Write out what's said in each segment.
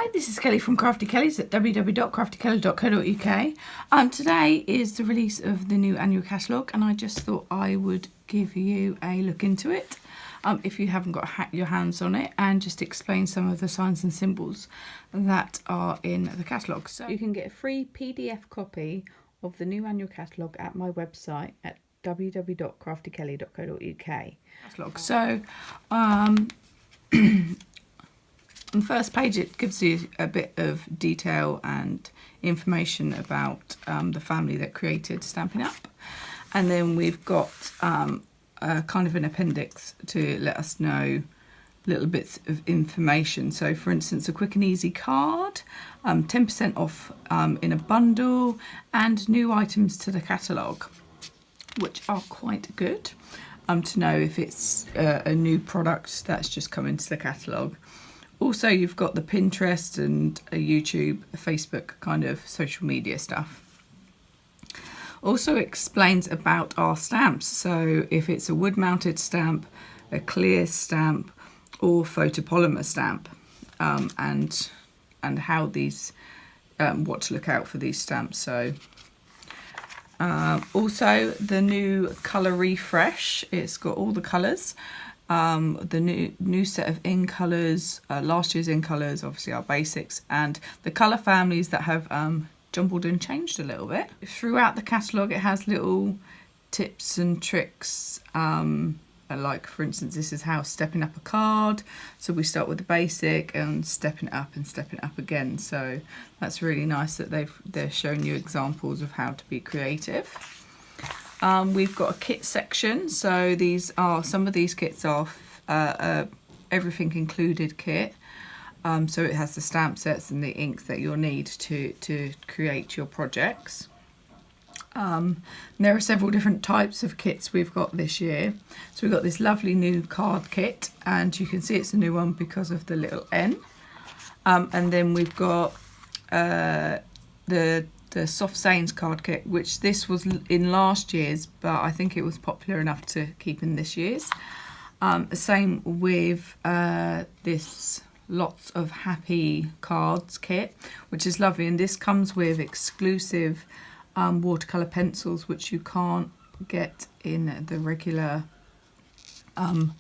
Hi, this is Kelly from Crafty Kelly's at www.craftykelly.co.uk. Today is the release of the new annual catalogue, and I just thought I would give you a look into it if you haven't got your hands on it, and just explain some of the signs and symbols that are in the catalogue. So you can get a free PDF copy of the new annual catalogue at my website at www.craftykelly.co.uk. So on the first page it gives you a bit of detail and information about the family that created Stampin' Up, and then we've got kind of an appendix to let us know little bits of information. So for instance, a quick and easy card, 10% off in a bundle, and new items to the catalogue, which are quite good to know if it's a new product that's just come into the catalogue. Also, you've got the Pinterest and a YouTube, a Facebook kind of social media stuff. Also explains about our stamps. So if it's a wood-mounted stamp, a clear stamp, or photopolymer stamp, and how these, what to look out for these stamps. So also the new colour refresh. It's got all the colours. The new set of in colours, last year's in colours, obviously our basics, and the colour families that have jumbled and changed a little bit. Throughout the catalogue it has little tips and tricks, like for instance this is how stepping up a card. So we start with the basic and stepping it up and stepping it up again. So that's really nice that they're showing you examples of how to be creative. We've got a kit section, so these are some of these kits are everything included kit. So it has the stamp sets and the inks that you'll need to create your projects. There are several different types of kits we've got this year. So we've got this lovely new card kit, and you can see it's a new one because of the little N. And then we've got the soft sayings card kit, which this was in last year's, but I think it was popular enough to keep in this year's. Same with this lots of happy cards kit, which is lovely, and this comes with exclusive watercolour pencils, which you can't get in the regular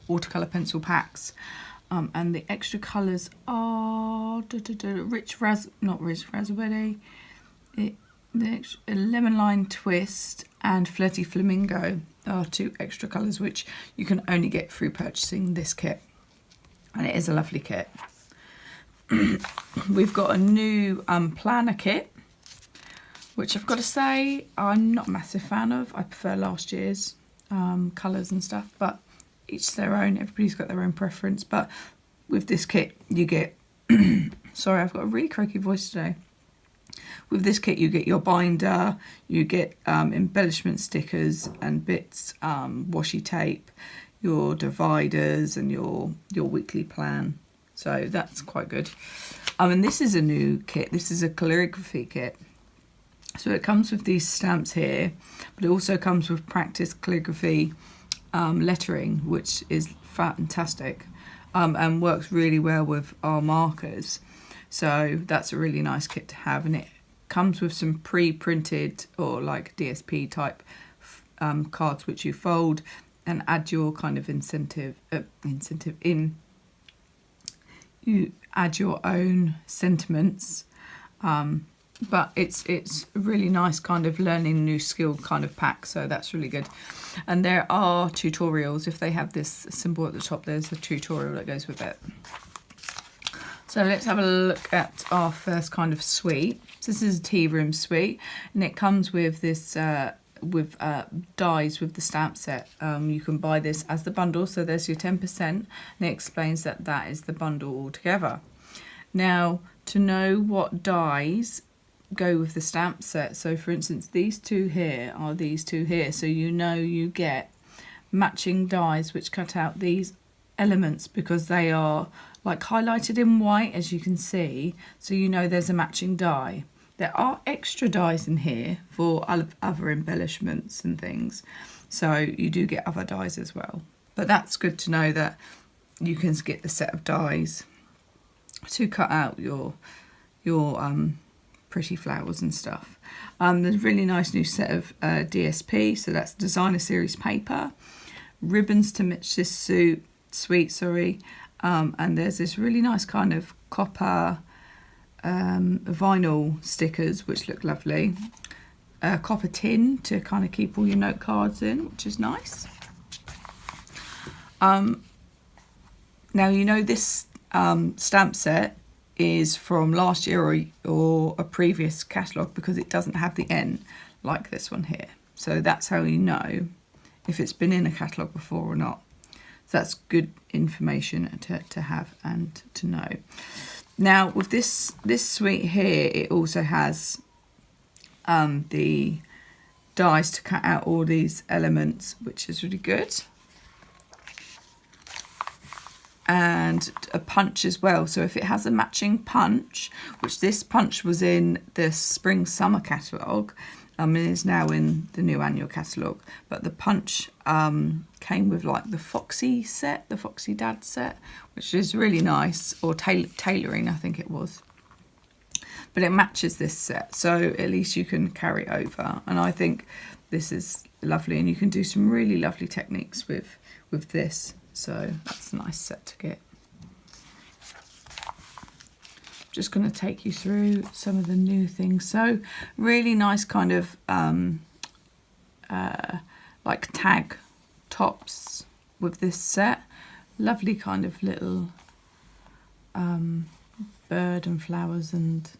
watercolour pencil packs. And the extra colours are raspberry, the lemon lime twist and flirty flamingo are two extra colours which you can only get through purchasing this kit, and it is a lovely kit. We've got a new planner kit, which I've got to say I'm not a massive fan of. I prefer last year's colours and stuff, but each their own, everybody's got their own preference. But with this kit you get sorry, I've got a really croaky voice today. With this kit you get your binder, you get embellishment stickers and bits, washi tape, your dividers and your weekly plan. So that's quite good. And this is a new kit. This is a calligraphy kit. So it comes with these stamps here, but it also comes with practice calligraphy lettering, which is fantastic, and works really well with our markers. So that's a really nice kit to have, and it comes with some pre-printed or like DSP type cards which you fold and add your kind of incentive in. You add your own sentiments, but it's a really nice kind of learning new skill kind of pack, so that's really good. And there are tutorials. If they have this symbol at the top, there's a tutorial that goes with it. So let's have a look at our first kind of suite. So this is a tea room suite, and it comes with this dies with the stamp set. You can buy this as the bundle, so there's your 10%, and it explains that that is the bundle altogether. Now, to know what dies go with the stamp set, so for instance these two here are these two here, so you know you get matching dies which cut out these elements because they are like highlighted in white, as you can see, so you know there's a matching die. There are extra dies in here for other embellishments and things, so you do get other dies as well, but that's good to know that you can get the set of dies. to cut out your pretty flowers and stuff. There's a really nice new set of DSP, so that's designer series paper, ribbons to match this suite, and there's this really nice kind of copper vinyl stickers which look lovely, copper tin to kind of keep all your note cards in, which is nice. Now you know this stamp set is from last year or a previous catalogue because it doesn't have the N like this one here. So that's how you know if it's been in a catalogue before or not. So that's good information to have and to know. Now with this suite here, it also has the dies to cut out all these elements, which is really good. And a punch as well. So if it has a matching punch, which this punch was in the spring summer catalogue, and is now in the new annual catalogue, but the punch came with like the Foxy set, the Foxy Dad set, which is really nice, or tailoring I think it was. But it matches this set, so at least you can carry it over, and I think this is lovely, and you can do some really lovely techniques with this. So that's a nice set to get. Just going to take you through some of the new things. So really nice kind of like tag tops with this set. Lovely kind of little bird and flowers and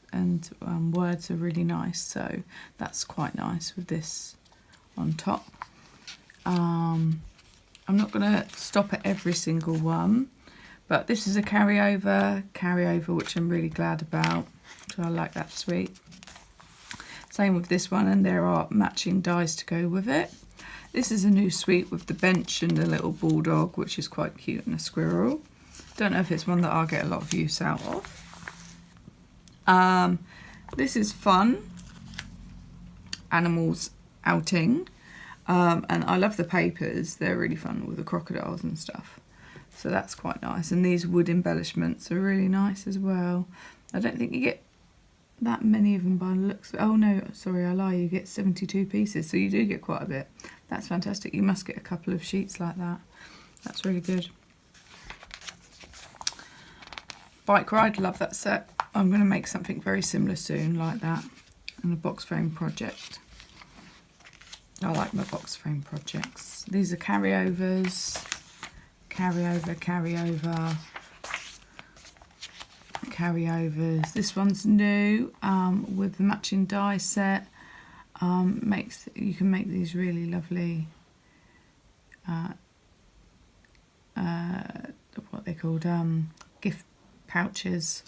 words are really nice. So that's quite nice with this on top. I'm not going to stop at every single one, but this is a carryover, which I'm really glad about. So I like that suite. Same with this one, and there are matching dies to go with it. This is a new suite with the bench and the little bulldog, which is quite cute, and a squirrel. Don't know if it's one that I'll get a lot of use out of. This is fun. Animals outing. And I love the papers, they're really fun with the crocodiles and stuff. So that's quite nice. And these wood embellishments are really nice as well. I don't think you get that many of them by the looks of it. Oh no, sorry, I lie, you get 72 pieces, so you do get quite a bit. That's fantastic. You must get a couple of sheets like that. That's really good. Bike ride, love that set. I'm going to make something very similar soon like that, and a box frame project. I like my box frame projects. These are carryovers, carryovers. This one's new with the matching die set. You can make these really lovely, what they're called, gift pouches.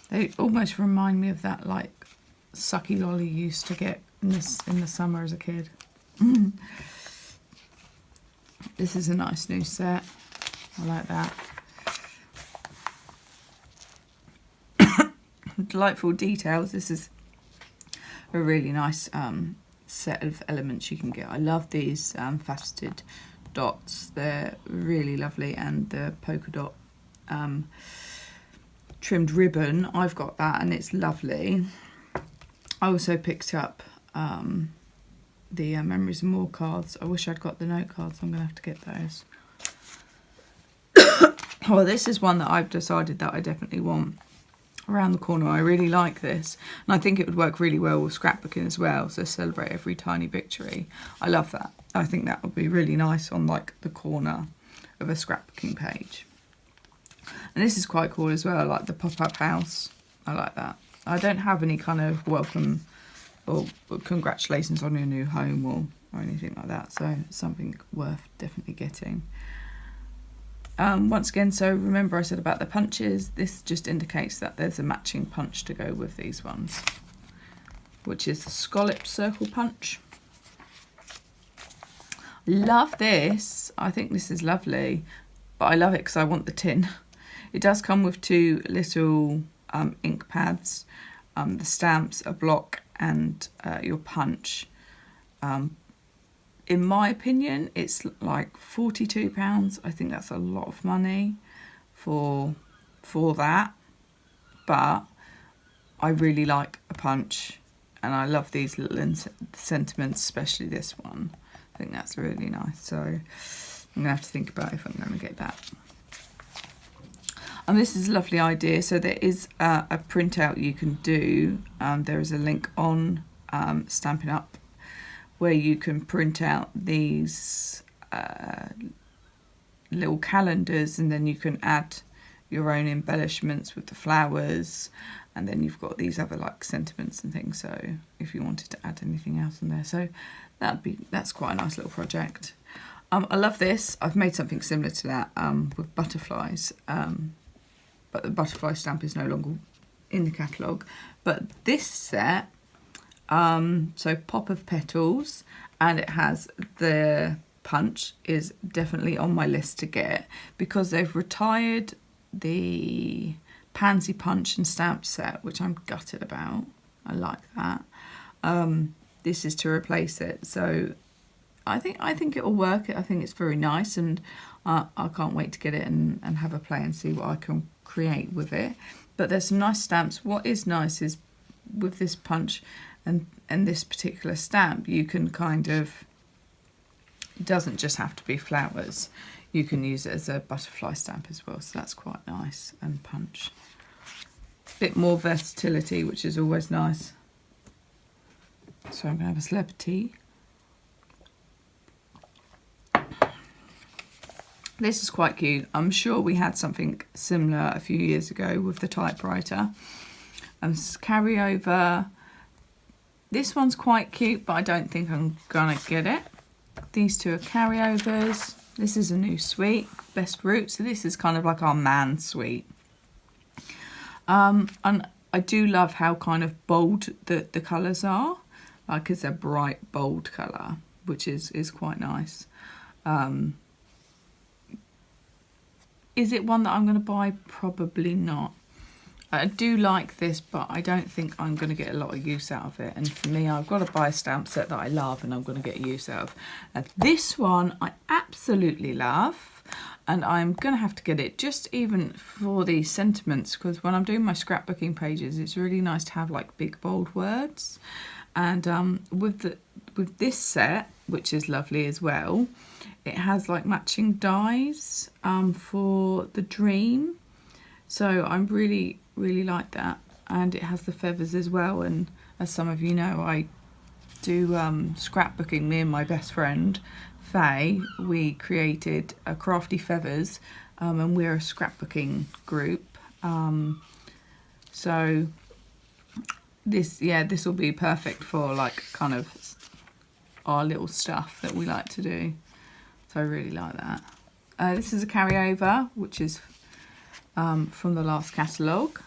They almost remind me of that like sucky lolly you used to get in the summer as a kid. This is a nice new set. I like that. Delightful details. This is a really nice set of elements you can get. I love these faceted dots. They're really lovely, and the polka dot trimmed ribbon, I've got that and it's lovely. I also picked up the Memories and More cards. I wish I'd got the note cards. I'm going to have to get those. Well, this is one that I've decided that I definitely want around the corner. I really like this, and I think it would work really well with scrapbooking as well. So celebrate every tiny victory. I love that. I think that would be really nice on like the corner of a scrapbooking page. And this is quite cool as well, like the pop-up house. I like that. I don't have any kind of welcome or congratulations on your new home or anything like that, so it's something worth definitely getting. Once again, so remember I said about the punches, this just indicates that there's a matching punch to go with these ones, which is the scallop circle punch. Love this. I think this is lovely, but I love it because I want the tin. It does come with two little ink pads, the stamps, a block, and your punch. In my opinion, it's like £42. I think that's a lot of money for that. but I really like a punch, and I love these little sentiments, especially this one. I think that's really nice, so I'm gonna have to think about if I'm gonna get that. And this is a lovely idea. So there is a printout you can do. There is a link on Stampin' Up where you can print out these little calendars, and then you can add your own embellishments with the flowers, and then you've got these other like sentiments and things. So if you wanted to add anything else in there, so that's quite a nice little project. I love this. I've made something similar to that with butterflies. But the butterfly stamp is no longer in the catalogue. But this set, so Pop of Petals, and it has the punch, is definitely on my list to get, because they've retired the Pansy Punch and Stamp set, which I'm gutted about. I like that. This is to replace it. So I think it will work. I think it's very nice, and I can't wait to get it and have a play and see what I can create with it. But there's some nice stamps. What is nice is with this punch and this particular stamp, you can kind of, it doesn't just have to be flowers. You can use it as a butterfly stamp as well, so that's quite nice. And punch, bit more versatility, which is always nice. So I'm gonna have a celebrity. This is quite cute. I'm sure we had something similar a few years ago with the typewriter. Carryover. This one's quite cute, but I don't think I'm gonna get it. These two are carryovers. This is a new suite, Best Route. So this is kind of like our man suite. And I do love how kind of bold the colours are. Like it's a bright, bold colour, which is quite nice. Is it one that I'm going to buy? Probably not. I do like this, but I don't think I'm going to get a lot of use out of it. And for me, I've got to buy a stamp set that I love and I'm going to get use out of. And this one I absolutely love, and I'm going to have to get it just even for the sentiments, because when I'm doing my scrapbooking pages, it's really nice to have like big bold words. And with this set, which is lovely as well, it has like matching dies for the dream. So I'm really like that. And it has the feathers as well. And as some of you know, I do scrapbooking. Me and my best friend, Faye, we created a Crafty Feathers, and we're a scrapbooking group. So this will be perfect for like kind of our little stuff that we like to do. So I really like that. This is a carryover, which is from the last catalogue.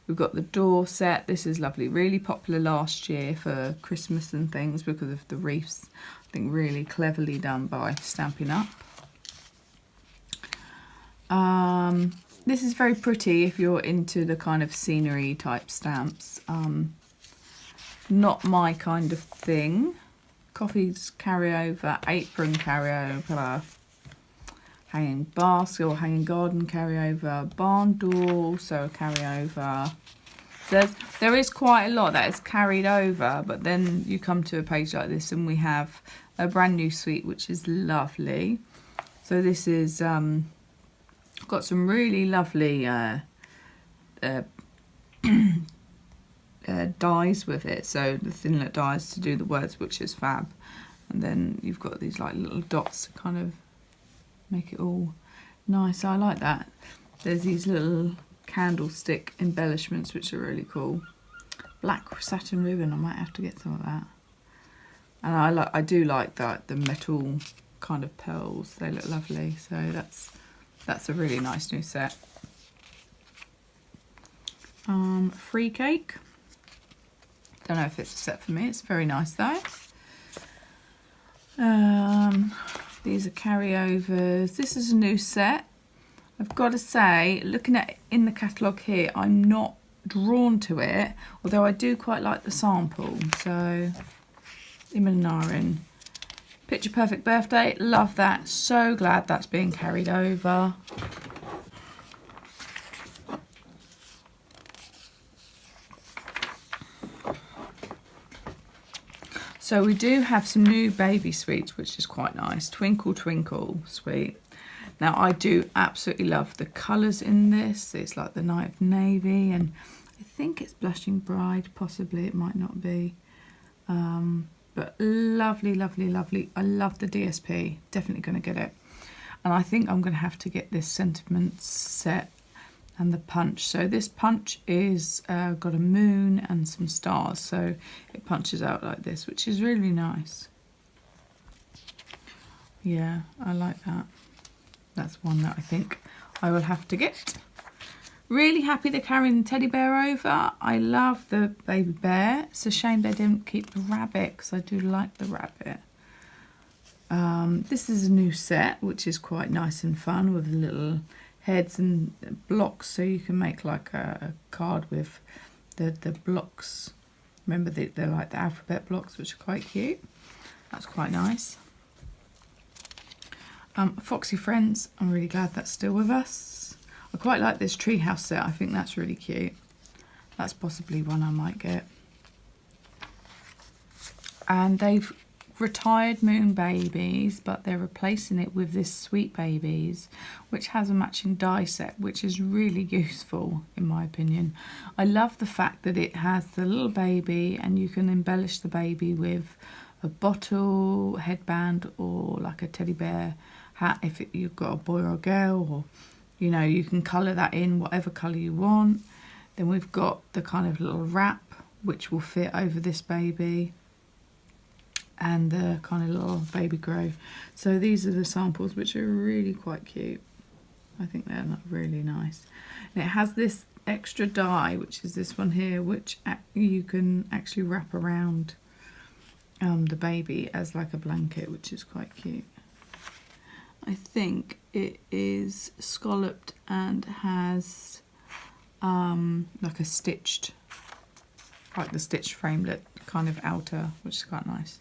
We've got the door set. This is lovely. Really popular last year for Christmas and things because of the wreaths. I think really cleverly done by Stampin' Up. This is very pretty if you're into the kind of scenery type stamps. Not my kind of thing. Coffee's carryover, apron carryover, hanging basket or hanging garden carryover, barn door also a carryover. There is quite a lot that is carried over, but then you come to a page like this and we have a brand new suite, which is lovely. So this is got some really lovely dies with it, so the thinlet dies to do the words, which is fab. And then you've got these like little dots to kind of make it all nice. I like that. There's these little candlestick embellishments which are really cool. Black satin ribbon, I might have to get some of that. And I do like that, the metal kind of pearls, they look lovely. So that's a really nice new set. Free cake. Don't know if it's a set for me. It's very nice though. These are carryovers. This is a new set. I've got to say, looking at it in the catalogue here, I'm not drawn to it, although I do quite like the sample. So, Iminarin. Picture Perfect Birthday. Love that. So glad that's being carried over. So we do have some new baby sweets, which is quite nice. Twinkle Twinkle sweet. Now I do absolutely love the colours in this. It's like the Night of Navy, and I think it's Blushing Bride, possibly, it might not be. But lovely, lovely, lovely. I love the DSP, definitely going to get it. And I think I'm going to have to get this Sentiments set and the punch. So this punch is got a moon and some stars, so it punches out like this, which is really nice. Yeah, I like that. That's one that I think I will have to get. Really happy they're carrying the teddy bear over. I love the baby bear. It's a shame they didn't keep the rabbit, because I do like the rabbit. This is a new set, which is quite nice and fun, with little heads and blocks, so you can make like a card with the blocks. Remember, they're like the alphabet blocks, which are quite cute. That's quite nice. Foxy Friends, I'm really glad that's still with us. I quite like this treehouse set. I think that's really cute. That's possibly one I might get. And they've retired Moon Babies, but they're replacing it with this Sweet Babies, which has a matching die set, which is really useful in my opinion. I love the fact that it has the little baby, and you can embellish the baby with a bottle, headband, or like a teddy bear hat if you've got a boy or a girl, or you know, you can colour that in whatever colour you want. Then we've got the kind of little wrap which will fit over this baby, and the kind of little baby grow. So these are the samples, which are really quite cute. I think they're really nice. And it has this extra die, which is this one here, which you can actually wrap around the baby as like a blanket, which is quite cute. I think it is scalloped and has like a stitched, like the stitched framelit kind of outer, which is quite nice.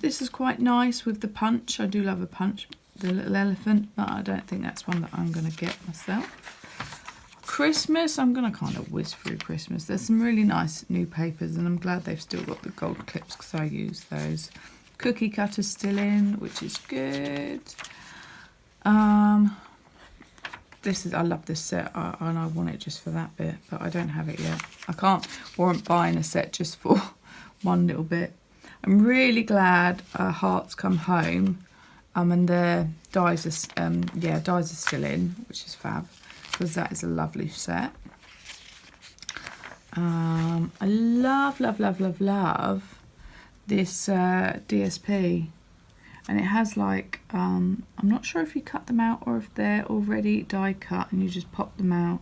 This is quite nice with the punch. I do love a punch, the little elephant, but I don't think that's one that I'm going to get myself. Christmas, I'm going to kind of whiz through Christmas. There's some really nice new papers, and I'm glad they've still got the gold clips, because I use those. Cookie cutters still in, which is good. This is, I love this set, and I want it just for that bit, but I don't have it yet. I can't warrant buying a set just for one little bit. I'm really glad Hearts Come Home, and the dies are dies are still in, which is fab, because that is a lovely set. I love, love, love, love, love this DSP, and it has like I'm not sure if you cut them out or if they're already die cut and you just pop them out,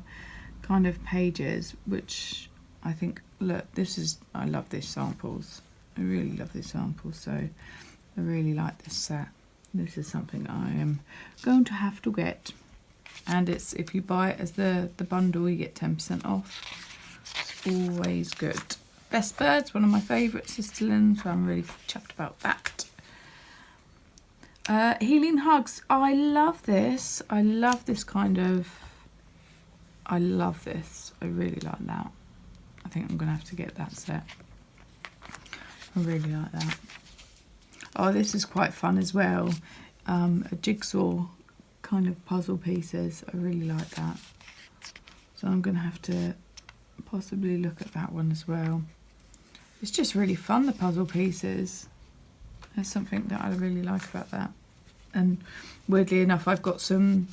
kind of pages, which I think, look, this is, I love these samples. I really love these samples, so I really like this set. This is something I am going to have to get, and it's, if you buy it as the bundle, you get 10% off. It's always good. Best Birds, one of my favourites, is still in, so I'm really chuffed about that. Healing Hugs, I love this. I love this kind of, I love this. I really like that. I think I'm going to have to get that set. I really like that. Oh, this is quite fun as well. A jigsaw kind of puzzle pieces. I really like that. So I'm going to have to possibly look at that one as well. It's just really fun, the puzzle pieces. There's something that I really like about that. And weirdly enough, I've got some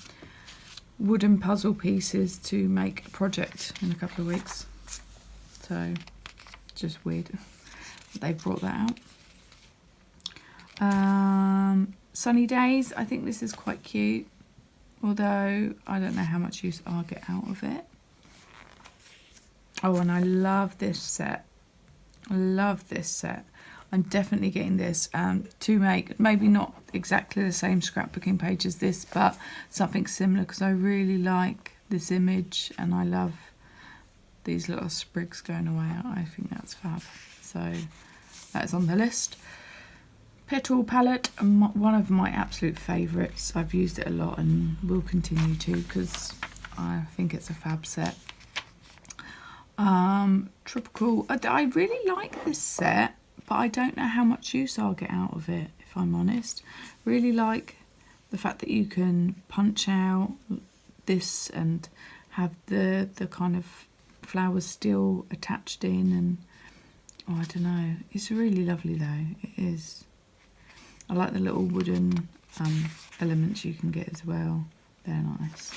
wooden puzzle pieces to make a project in a couple of weeks. So, just weird that they brought that out. Sunny Days, I think this is quite cute. Although, I don't know how much use I'll get out of it. Oh, and I love this set. I love this set. I'm definitely getting this to make, maybe not exactly the same scrapbooking page as this, but something similar, because I really like this image and I love these little sprigs going away. I think that's fab. So that's on the list. Petal palette, one of my absolute favourites. I've used it a lot and will continue to, because I think it's a fab set. Tropical. I really like this set, but I don't know how much use I'll get out of it, if I'm honest. Really like the fact that you can punch out this and have the kind of flowers still attached in, and I don't know. It's really lovely though. It is. I like the little wooden elements you can get as well. They're nice.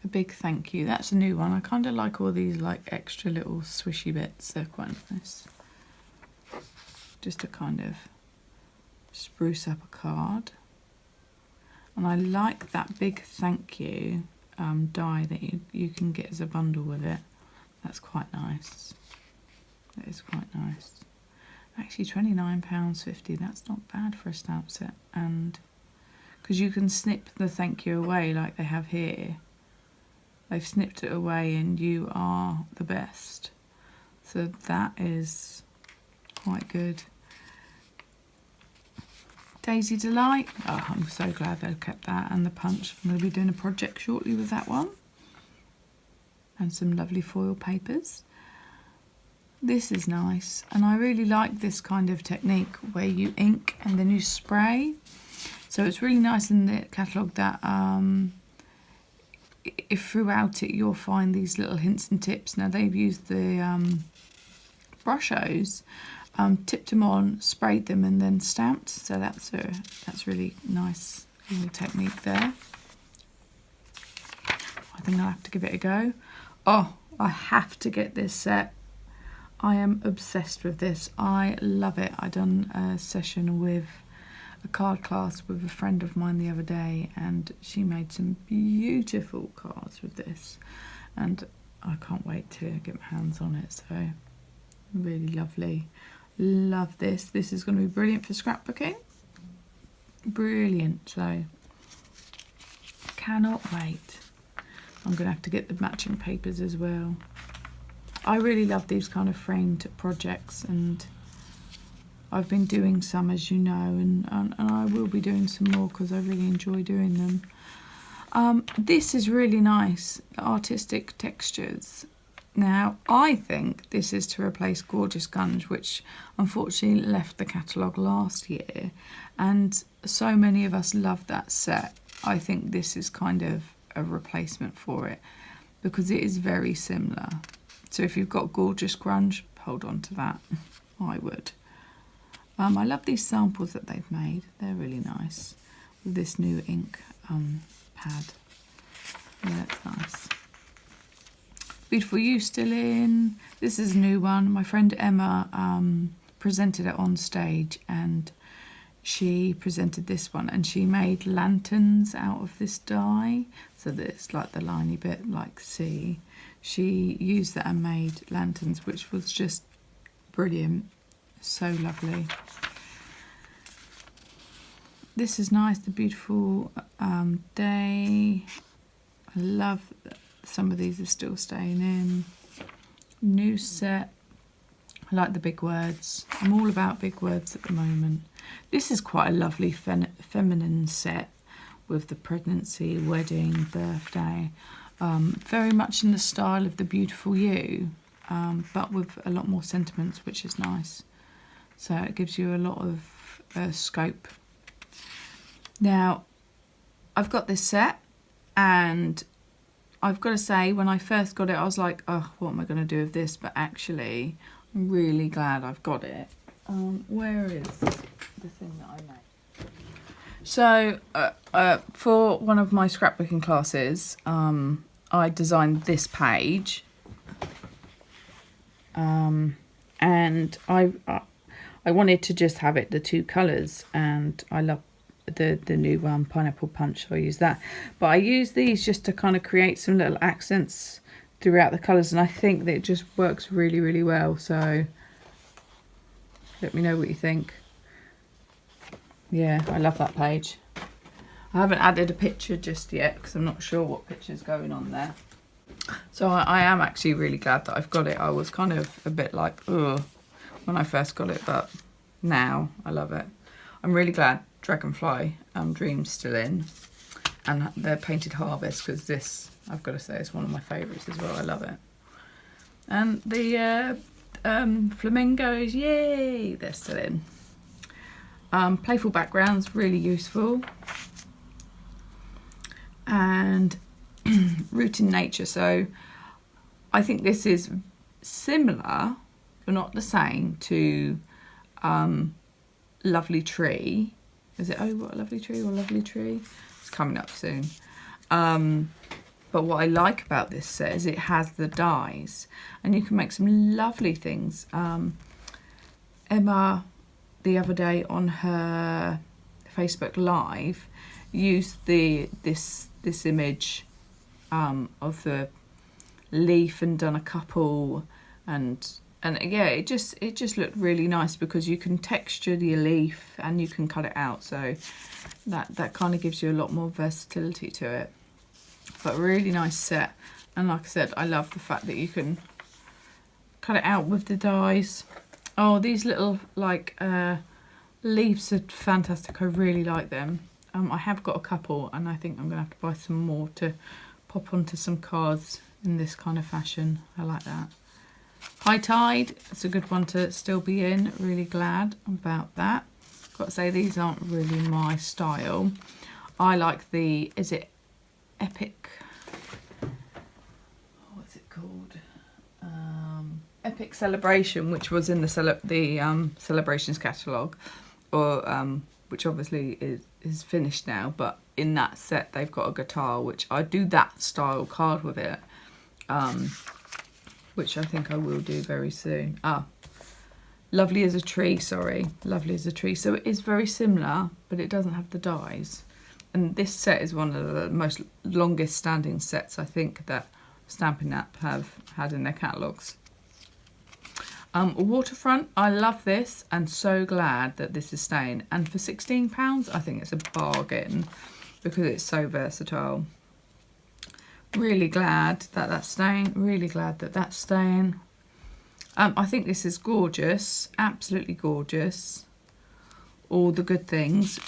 A big thank you. That's a new one. I kind of like all these like extra little swishy bits. They're quite nice. Just to kind of spruce up a card. And I like that big thank you die that you can get as a bundle with it. That's quite nice. That is quite nice. Actually £29.50, that's not bad for a stamp set. And because you can snip the thank you away like they have here. They've snipped it away and you are the best. So that is quite good. Daisy Delight. Oh, I'm so glad they've kept that. And the punch. I'm going to be doing a project shortly with that one. And some lovely foil papers. This is nice. And I really like this kind of technique where you ink and then you spray. So it's really nice in the catalogue that if throughout it you'll find these little hints and tips. Now they've used the brushos, tipped them on, sprayed them and then stamped. So that's really nice little technique there. I think I'll have to give it a go. Oh, I have to get this set. I am obsessed with this. I love it. I done a session with a card class with a friend of mine the other day, and she made some beautiful cards with this, and I can't wait to get my hands on it. So really lovely. Love this. This is going to be brilliant for scrapbooking. Brilliant. So cannot wait. I'm going to have to get the matching papers as well. I really love these kind of framed projects, and I've been doing some, as you know, and I will be doing some more because I really enjoy doing them. This is really nice, the artistic textures. Now, I think this is to replace Gorgeous Gunge, which unfortunately left the catalogue last year, and so many of us love that set. I think this is kind of a replacement for it because it is very similar. So if you've got Gorgeous Grunge, hold on to that. I would. I love these samples that they've made. They're really nice with this new ink pad. Yeah, that's nice. Beautiful You still in. This is a new one. My friend Emma presented it on stage, and she presented this one, and she made lanterns out of this die. So that it's like the liney bit, like C. She used that and made lanterns, which was just brilliant. So lovely. This is nice, the Beautiful Day. I love that some of these are still staying in. New set. I like the big words. I'm all about big words at the moment. This is quite a lovely feminine set with the pregnancy, wedding, birthday. Very much in the style of the Beautiful You, but with a lot more sentiments, which is nice. So it gives you a lot of scope. Now, I've got this set, and I've got to say, when I first got it, I was like, oh, what am I going to do with this? But actually, I'm really glad I've got it. Where is the thing that I made? So, for one of my scrapbooking classes, I designed this page. And I wanted to just have it the two colours, and I love the new Pineapple Punch, so I use that. But I use these just to kind of create some little accents throughout the colours, and I think that it just works really, really well. So let me know what you think. Yeah, I love that page. I haven't added a picture just yet because I'm not sure what picture's going on there. So I am actually really glad that I've got it. I was kind of a bit like, ugh, when I first got it, but now I love it. I'm really glad Dragonfly Dream's still in. and they're painted harvest, because this, I've got to say, is one of my favourites as well. I love it. And the flamingos, yay, they're still in. Playful backgrounds, really useful. And root in nature. So I think this is similar, but not the same, to Lovely Tree. Is it, oh, what, a Lovely Tree or Lovely Tree? It's coming up soon. But what I like about this set is it has the dies, and you can make some lovely things. Emma, the other day on her Facebook Live, used this image of the leaf and done a couple, and yeah, it just looked really nice, because you can texture the leaf and you can cut it out, so that kind of gives you a lot more versatility to it. But a really nice set, and like I said, I love the fact that you can cut it out with the dies. Oh, these little like leaves are fantastic. I really like them. I have got a couple, and I think I'm gonna have to buy some more to pop onto some cards in this kind of fashion. I like that. High Tide, it's a good one to still be in. Really glad about that. Got to say, these aren't really my style. I like the, is it Epic? What's it called? Epic Celebration, which was in the Celebrations catalogue, or which obviously is finished now. But in that set, they've got a guitar, which I do that style card with it, which I think I will do very soon. Lovely as a Tree, sorry, Lovely as a Tree. So it is very similar, but it doesn't have the dies. And this set is one of the most longest standing sets, I think, that Stampin' Up have had in their catalogues. Waterfront, I love this, and so glad that this is staying. And for £16, I think it's a bargain, because it's so versatile. Really glad that that's staying. Really glad that that's staying. I think this is gorgeous, absolutely gorgeous. All the good things,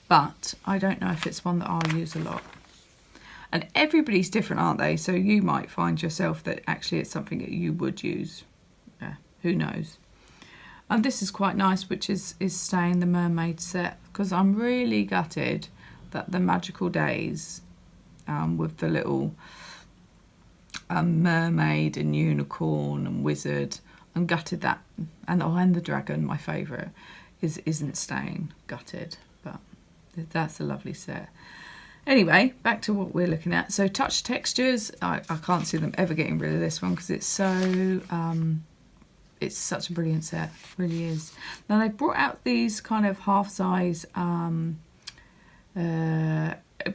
but I don't know if it's one that I'll use a lot. And everybody's different, aren't they? So you might find yourself that actually it's something that you would use. Yeah, who knows? And this is quite nice, which is staying, the mermaid set, because I'm really gutted that the Magical Days with the little mermaid and unicorn and wizard, I'm gutted that, and the dragon, my favourite, isn't staying. Gutted, but that's a lovely set. Anyway, back to what we're looking at. So touch textures, I can't see them ever getting rid of this one, because it's so it's such a brilliant set, really is. Now they brought out these kind of half-size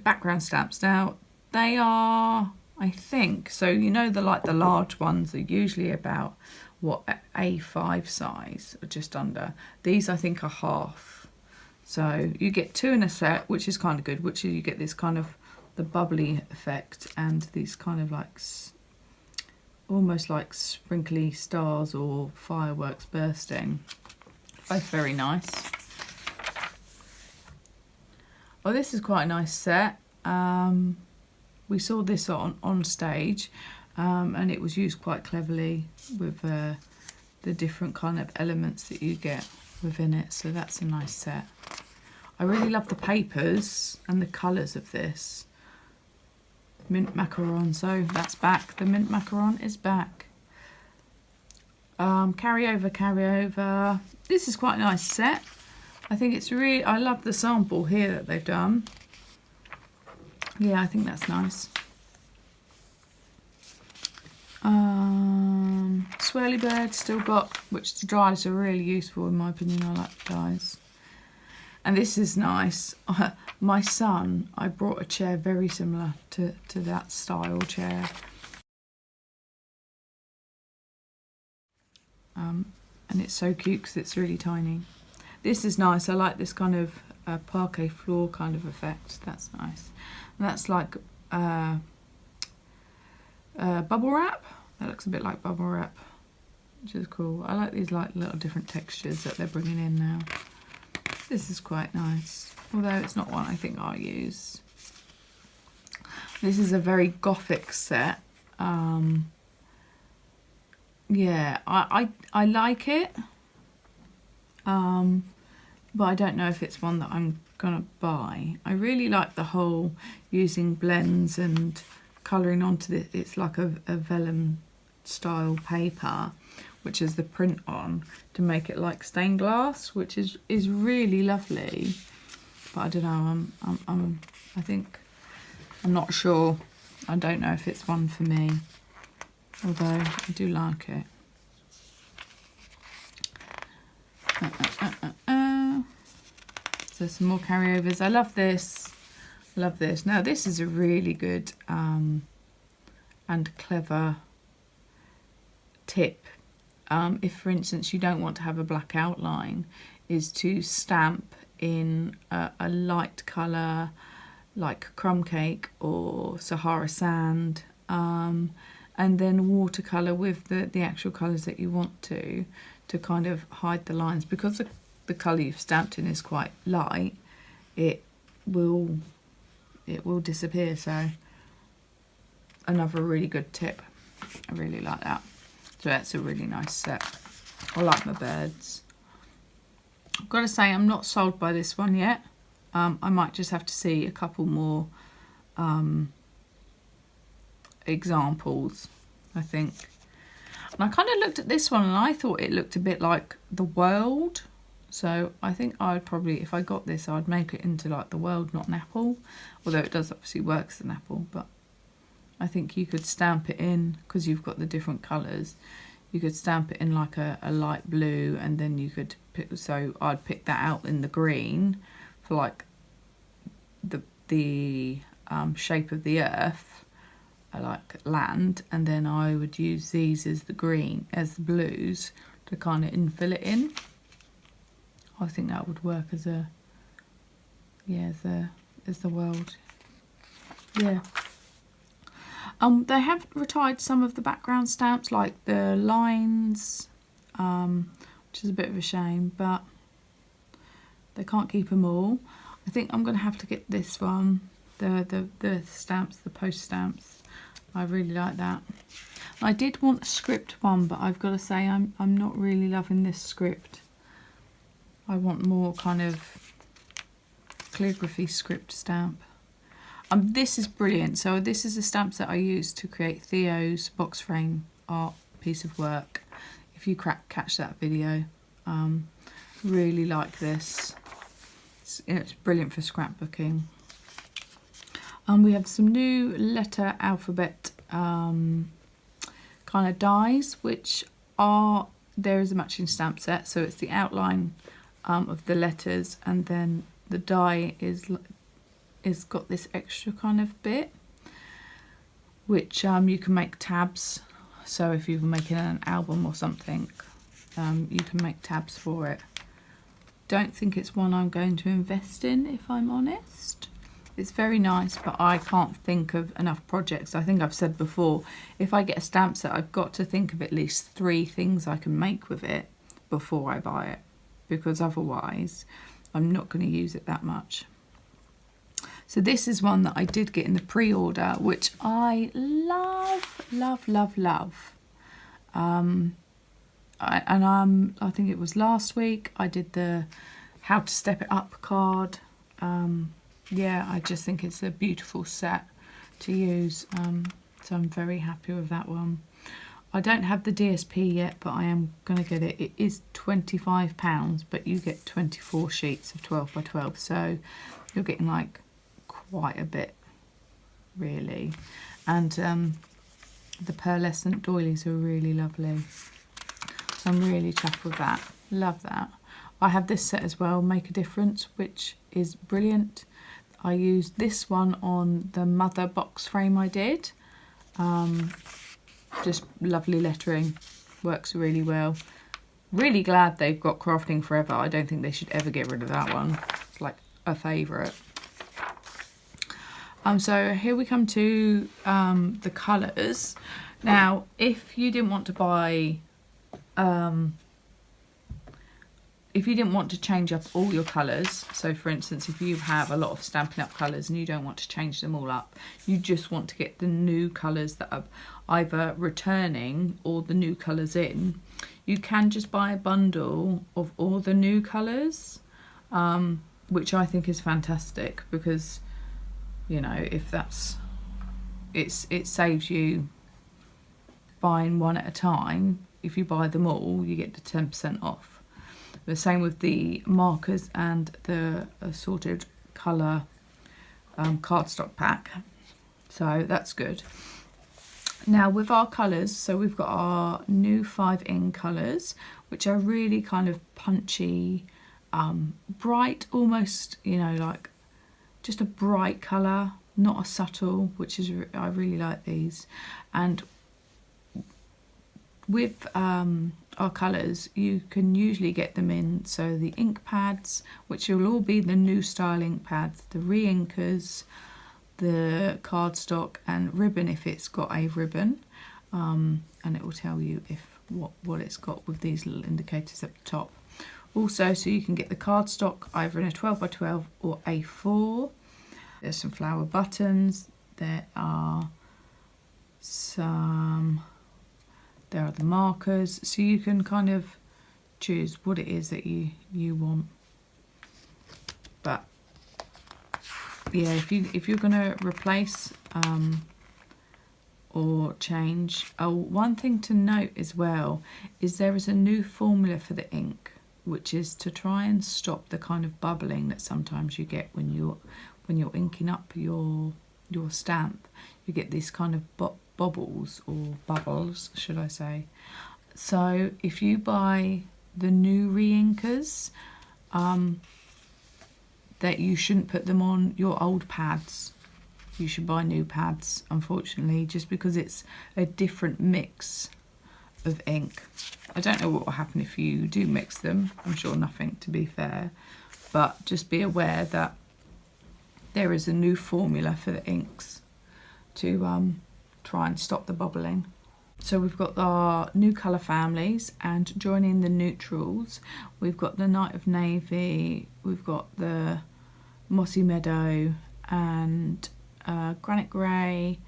background stamps. Now they are, I think, so you know, the large ones are usually about what, A5 size or just under. These I think are half. So you get 2 in a set, which is kind of good, which is you get this kind of the bubbly effect and these kind of like almost like sprinkly stars or fireworks bursting. Both very nice. Oh, this is quite a nice set. We saw this on stage, and it was used quite cleverly with the different kind of elements that you get within it. So that's a nice set. I really love the papers and the colours of this. Mint macaron, so that's back. The mint macaron is back. Carry over. This is quite a nice set. I think it's really, I love the sample here that they've done. Yeah, I think that's nice. Swirly Bird still got, which the dies are really useful in my opinion. I like the dies. And this is nice. My son, I brought a chair very similar to that style chair. And it's so cute because it's really tiny. This is nice. I like this kind of parquet floor kind of effect. That's nice. And that's like bubble wrap. That looks a bit like bubble wrap, which is cool. I like these like little different textures that they're bringing in now. This is quite nice, although it's not one I think I'll use. This is a very gothic set. Yeah, I like it. But I don't know if it's one that I'm gonna buy. I really like the whole using blends and colouring onto it. It's like a vellum style paper, which is the print on, to make it like stained glass, which is really lovely. But I don't know. I think I'm not sure. I don't know if it's one for me. Although I do like it. So some more carryovers. I love this. Love this. Now this is a really good and clever tip. If for instance you don't want to have a black outline, is to stamp in a light colour like crumb cake or Sahara sand, and then watercolour with the actual colours that you want to kind of hide the lines, because the colour you've stamped in is quite light. It will disappear. So another really good tip. I really like that. So that's a really nice set. I like my birds. I've got to say I'm not sold by this one yet. I might just have to see a couple more examples, I think. And I kind of looked at this one and I thought it looked a bit like the world. So I think I'd probably, if I got this, I'd make it into like the world, not an apple. Although it does obviously work as an apple, but I think you could stamp it in, because you've got the different colours. You could stamp it in like a light blue, and then you could pick, so I'd pick that out in the green for like the shape of the earth, like land, and then I would use these as the green, as the blues, to kind of infill it in. I think that would work as a, yeah, as the world. Yeah. They have retired some of the background stamps, like the lines, which is a bit of a shame, but they can't keep them all. I think I'm going to have to get this one, the stamps, the post stamps. I really like that. I did want a script one, but I've got to say I'm not really loving this script. I want more kind of calligraphy script stamp. This is brilliant. So this is the stamps that I used to create Theo's box frame art piece of work. If you catch that video, really like this. It's brilliant for scrapbooking. We have some new letter alphabet kind of dies, which are, there is a matching stamp set. So it's the outline of the letters, and then the die is got this extra kind of bit, which you can make tabs. So if you're making an album or something, you can make tabs for it. Don't think it's one I'm going to invest in, if I'm honest. It's very nice, but I can't think of enough projects. I think I've said before, if I get a stamp set, I've got to think of at least 3 things I can make with it before I buy it, because otherwise I'm not going to use it that much. So this is one that I did get in the pre-order, which I love, love, love, love. I think it was last week I did the How to Step It Up card. Yeah, I just think it's a beautiful set to use. So I'm very happy with that one. I don't have the DSP yet, but I am going to get it. It is £25, but you get 24 sheets of 12 by 12. So you're getting like quite a bit, really. And the pearlescent doilies are really lovely. So I'm really chuffed with that. Love that. I have this set as well, Make a Difference, which is brilliant. I used this one on the mother box frame I did. Just lovely lettering, works really well. Really glad they've got Crafting Forever. I don't think they should ever get rid of that one. It's like a favourite. So here we come to the colours. Now, if you didn't want to buy if you didn't want to change up all your colours, so for instance, if you have a lot of Stampin' Up colours and you don't want to change them all up, you just want to get the new colours that are either returning or the new colours in, you can just buy a bundle of all the new colours, which I think is fantastic because, you know, if that's, it saves you buying one at a time. If you buy them all, you get the 10% off. The same with the markers and the assorted colour cardstock pack. So that's good. Now with our colours, so we've got our new 5 in colours, which are really kind of punchy, bright, almost, you know, like just a bright colour, not a subtle, which is, I really like these. And with our colours, you can usually get them in, so the ink pads, which will all be the new style ink pads, the re-inkers, the cardstock, and ribbon if it's got a ribbon, and it will tell you if what it's got with these little indicators at the top. Also, so you can get the cardstock either in a 12x12 or A4. There's some flower buttons, there are the markers, so you can kind of choose what it is that you want. But yeah, if you're going to replace or change, one thing to note as well is there is a new formula for the ink, which is to try and stop the kind of bubbling that sometimes you get when you're inking up your stamp. You get this kind of bubbles, or bubbles should I say. So if you buy the new re-inkers, that you shouldn't put them on your old pads. You should buy new pads, unfortunately, just because it's a different mix of ink. I don't know what will happen if you do mix them. I'm sure nothing, to be fair, but just be aware that there is a new formula for the inks to try and stop the bubbling. So we've got our new colour families, and joining the neutrals, we've got the Night of Navy, we've got the Mossy Meadow, and Granite Grey,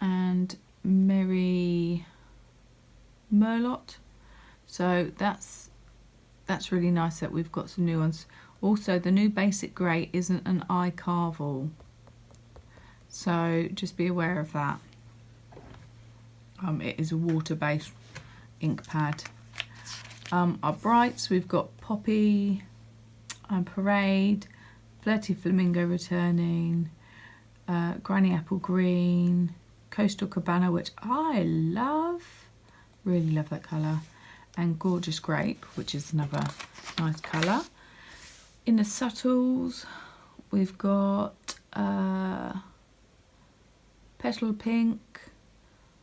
and Merry Merlot. So that's really nice that we've got some new ones. Also, the new Basic Grey isn't an eye carvel, so just be aware of that. It is a water-based ink pad. Our brights, we've got Poppy, Parade, Flirty Flamingo returning, Granny Apple Green, Coastal Cabana, which I love, really love that colour, and Gorgeous Grape, which is another nice colour. In the subtles, we've got Petal Pink,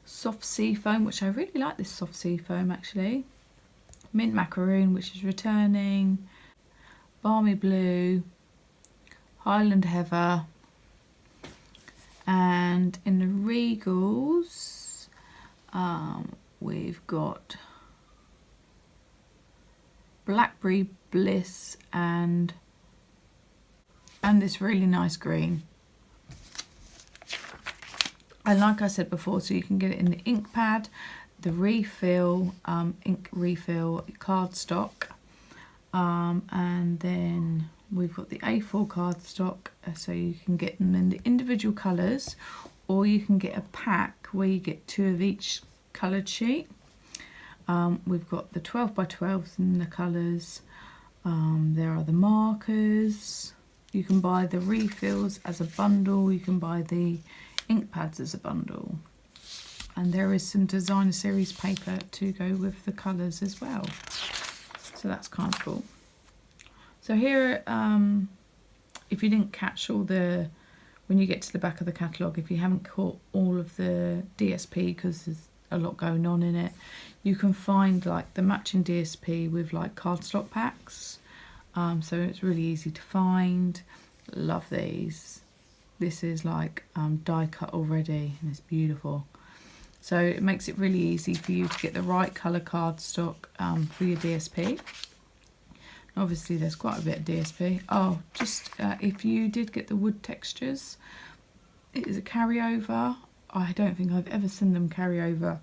Soft Sea Foam, which I really like this Soft Sea Foam actually, Mint Macaroon, which is returning, Balmy Blue, Highland Heather, and in the Regals, we've got Blackberry Bliss and this really nice green. And like I said before, so you can get it in the ink pad, the refill, ink refill cardstock, and then we've got the A4 cardstock, so you can get them in the individual colours, or you can get a pack where you get 2 of each coloured sheet. We've got the 12x12s in the colours, there are the markers, you can buy the refills as a bundle, you can buy the ink pads as a bundle, and there is some designer series paper to go with the colours as well, so that's kind of cool. So here, if you didn't catch all the, when you get to the back of the catalogue, if you haven't caught all of the DSP, because there's a lot going on in it, you can find like the matching DSP with like cardstock packs, so it's really easy to find. Love these. This is like die cut already, and it's beautiful. So it makes it really easy for you to get the right colour cardstock for your DSP. Obviously there's quite a bit of DSP. Oh, just if you did get the wood textures, it is a carryover. I don't think I've ever seen them carry over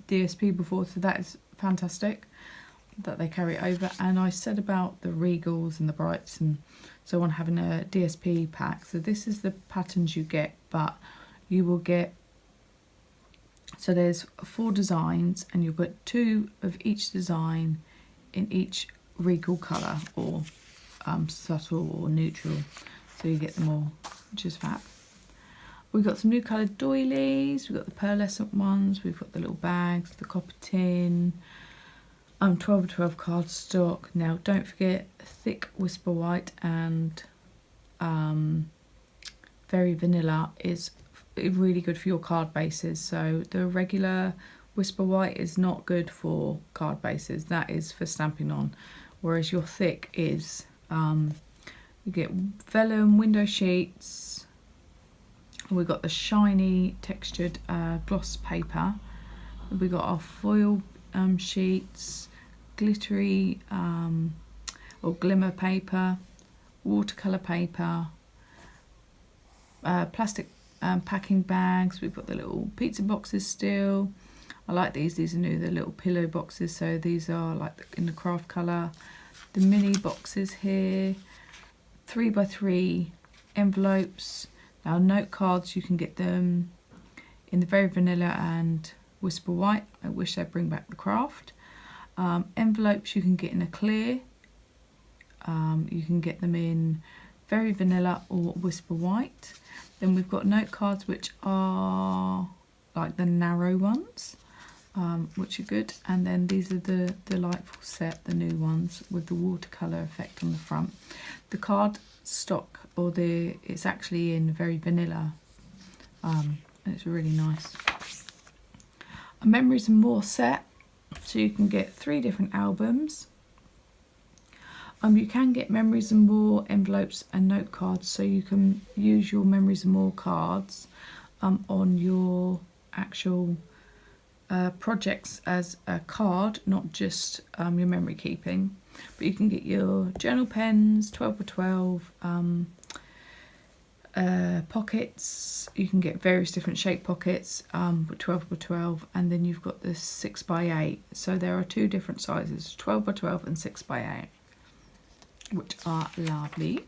DSP before, so that is fantastic that they carry it over. And I said about the Regals and the Brights and so on having a DSP pack. So this is the patterns you get, but you will get, so there's 4 designs and you'll get 2 of each design in each Regal colour, or subtle or neutral, so you get them all, which is fab. We've got some new coloured doilies, we've got the pearlescent ones, we've got the little bags, the copper tin, 12x12 cardstock. Now don't forget thick Whisper White and Very Vanilla is really good for your card bases. So the regular Whisper White is not good for card bases, that is for stamping on, whereas your thick is, you get vellum window sheets. We've got the shiny textured gloss paper. We've got our foil sheets, glittery or glimmer paper, watercolour paper, plastic packing bags. We've got the little pizza boxes still. I like these are new, the little pillow boxes, so these are like in the craft colour. The mini boxes here, 3x3 envelopes. Now note cards, you can get them in the Very Vanilla and Whisper White. I wish they'd bring back the craft. Envelopes you can get in a clear. You can get them in Very Vanilla or Whisper White. Then we've got note cards, which are like the narrow ones, which are good. And then these are the delightful set, the new ones with the watercolour effect on the front. The card stock, or it's actually in Very Vanilla, and it's really nice. A Memories and More set, so you can get 3 different albums. You can get Memories and More envelopes and note cards, so you can use your Memories and More cards on your actual projects as a card, not just your memory keeping. But you can get your journal pens, 12x12 pockets. You can get various different shape pockets with 12x12, and then you've got the 6x8. So there are 2 different sizes, 12x12 and 6x8, which are lovely.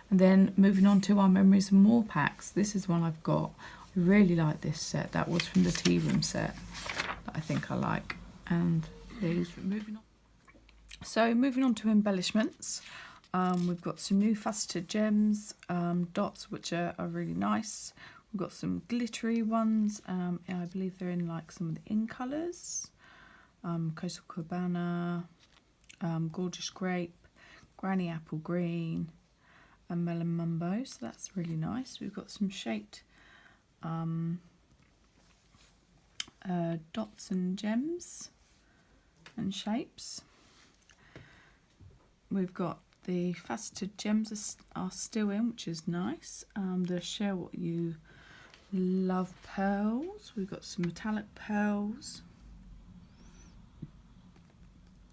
And then moving on to our Memories and More packs. This is one I've got. I really like this set. That was from the tea room set that I think I like. And these, moving on. So moving on to embellishments. We've got some new faceted gems, dots, which are really nice. We've got some glittery ones. I believe they're in like some of the in colours. Coastal Cabana, Gorgeous Grape, Granny Apple Green, and Melon Mumbo. So that's really nice. We've got some shaped dots and gems and shapes. We've got the faceted gems are still in, which is nice. The Share What You Love pearls. We've got some metallic pearls.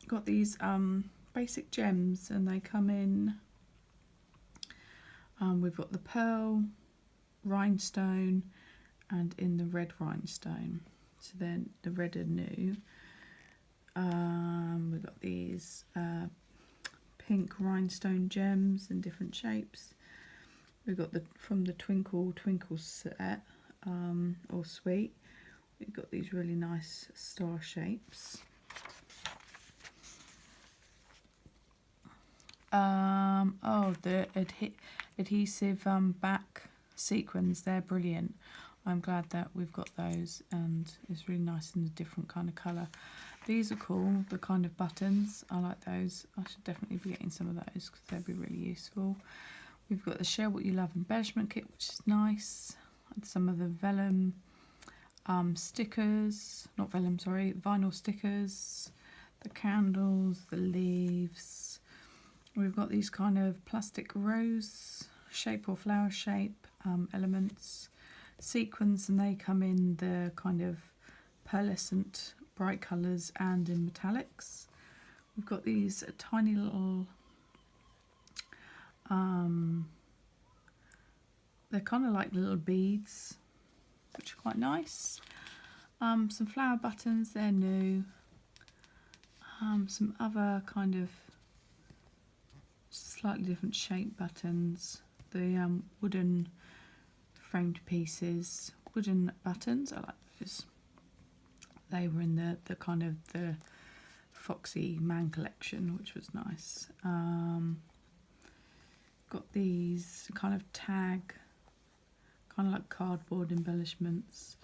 Got these basic gems, and they come in. We've got the pearl, rhinestone, and in the red rhinestone. So then the red are new. We've got these pink rhinestone gems in different shapes. We've got from the Twinkle set, or suite. We've got these really nice star shapes. The adhesive back sequins, they're brilliant. I'm glad that we've got those, and it's really nice in a different kind of colour. These are cool, the kind of buttons, I like those. I should definitely be getting some of those because they'd be really useful. We've got the Share What You Love embellishment kit, which is nice. And some of the vellum stickers, not vellum, sorry, vinyl stickers, the candles, the leaves. We've got these kind of plastic rose shape or flower shape elements, sequins, and they come in the kind of pearlescent bright colours and in metallics. We've got these tiny little, they're kind of like little beads, which are quite nice. Some flower buttons, they're new. Some other kind of slightly different shape buttons. The wooden framed pieces, wooden buttons, I like those. They were in the kind of the Foxy Man collection, which was nice. Got these kind of tag, kind of like cardboard embellishments.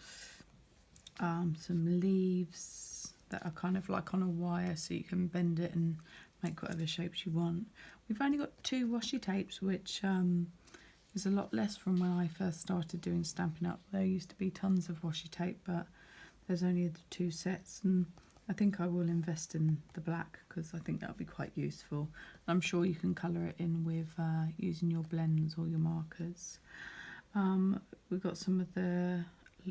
Some leaves that are kind of like on a wire, so you can bend it and make whatever shapes you want. We've only got 2 washi tapes, which is a lot less from when I first started doing Stampin' Up. There used to be tons of washi tape, but there's only the 2 sets, and I think I will invest in the black because I think that'll be quite useful. I'm sure you can colour it in with using your blends or your markers. We've got some of the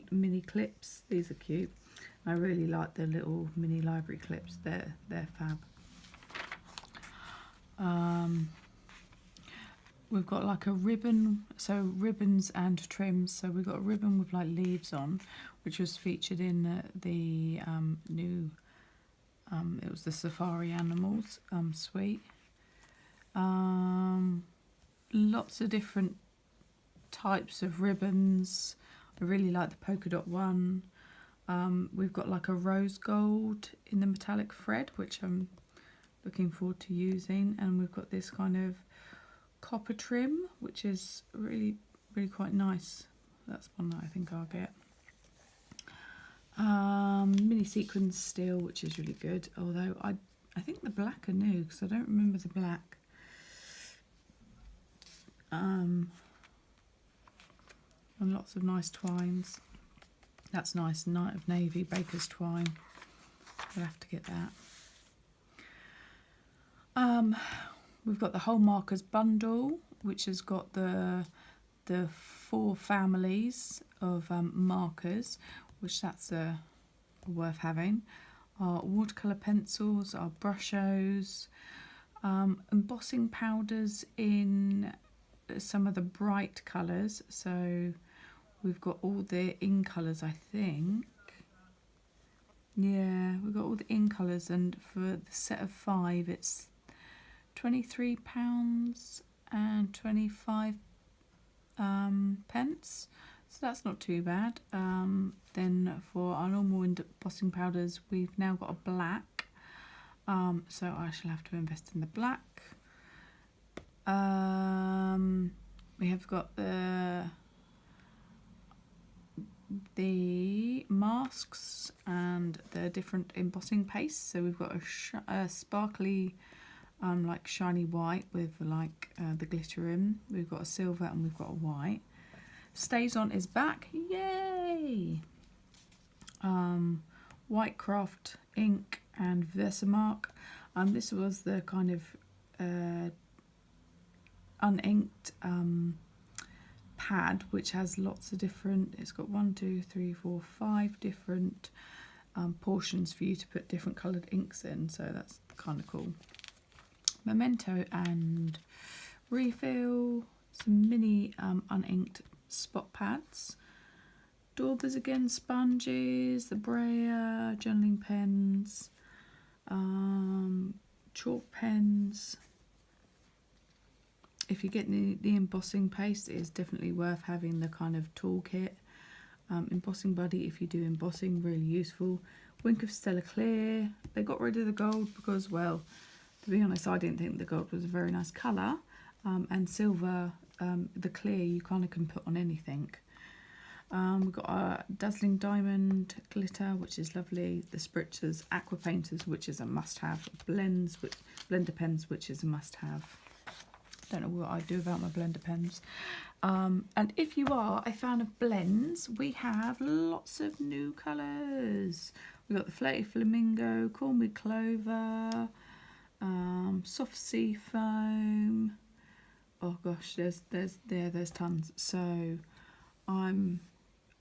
mini clips. These are cute. I really like the little mini library clips. They're fab. We've got like a ribbon, so ribbons and trims. So we've got a ribbon with like leaves on, which was featured in the new, it was the Safari Animals suite. Lots of different types of ribbons. I really like the polka dot one. We've got like a rose gold in the metallic thread, which I'm looking forward to using, and we've got this kind of copper trim, which is really quite nice. That's one that I think I'll get. Mini sequins steel, which is really good, although I think the black are new because I don't remember the black. And lots of nice twines. That's nice, Night of Navy baker's twine. We'll have to get that. We've got the whole markers bundle, which has got the 4 families of markers, which that's worth having. Our watercolour pencils, our brushos, embossing powders in some of the bright colours. So we've got all the in colours, I think. Yeah, we've got all the in colours, and for the set of 5 it's £23 and 25 pence, so that's not too bad. Then for our normal embossing powders, we've now got a black, so I shall have to invest in the black. We have got the masks and the different embossing paste. So we've got a sparkly like shiny white with like the glitter in. We've got a silver and we've got a white. Stays On is back, yay! White Craft ink and Versamark. This was the kind of uninked pad, which has lots of different, it's got 1, 2, 3, 4, 5 different portions for you to put different coloured inks in, so that's kind of cool. Memento and refill, some mini uninked spot pads, daubers again, sponges, the brayer, journaling pens, chalk pens. If you get the embossing paste, it is definitely worth having the kind of toolkit. Embossing buddy, if you do embossing, really useful. Wink of Stella Clear. They got rid of the gold because, well, to be honest, I didn't think the gold was a very nice colour. And silver, the clear, you kind of can put on anything. We've got our Dazzling Diamond glitter, which is lovely. The Spritzers Aqua Painters, which is a must-have. Blender pens, which is a must-have. Don't know what I do about my blender pens. And if you are a fan of blends, we have lots of new colours. We've got the Flirty Flamingo, Cornmeal Clover, Soft Sea Foam. Oh gosh, there's tons. So I'm